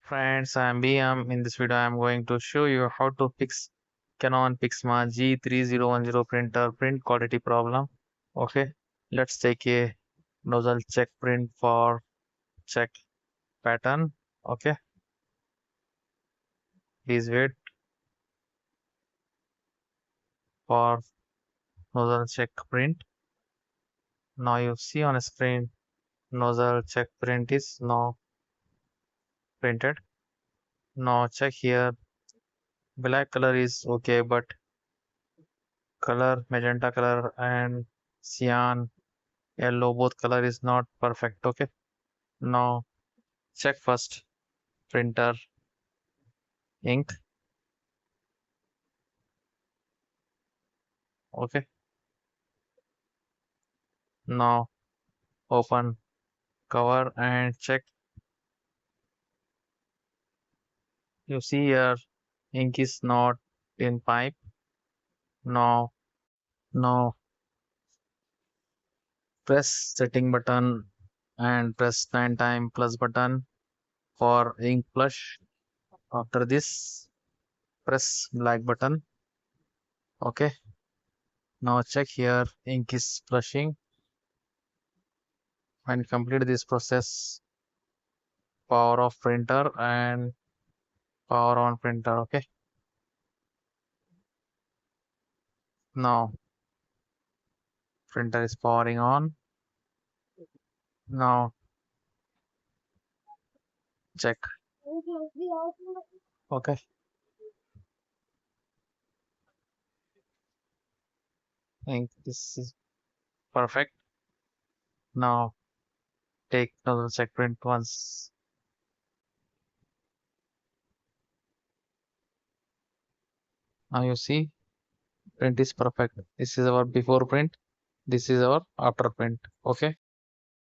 Friends, I am BM. In this video, I am going to show you how to fix Canon PIXMA G3010 printer print quality problem. Okay, let's take a nozzle check print for check pattern. Okay, please wait for nozzle check print. Now you see on a screen nozzle check print is now printed. Now check here. Black color is okay, but color magenta color and cyan yellow both color is not perfect. Okay, now check first printer ink. Okay, now open cover and check. You see here ink is not in pipe. Now press setting button and press 9 time plus button for ink flush. After this press black button. Okay, now check here ink is flushing. When complete this process, power off printer and power on printer. Okay, now printer is powering on. Now check. Okay, I think this is perfect. Now take another check print once. Now you see print is perfect. This is our before print. This is our after print. Okay.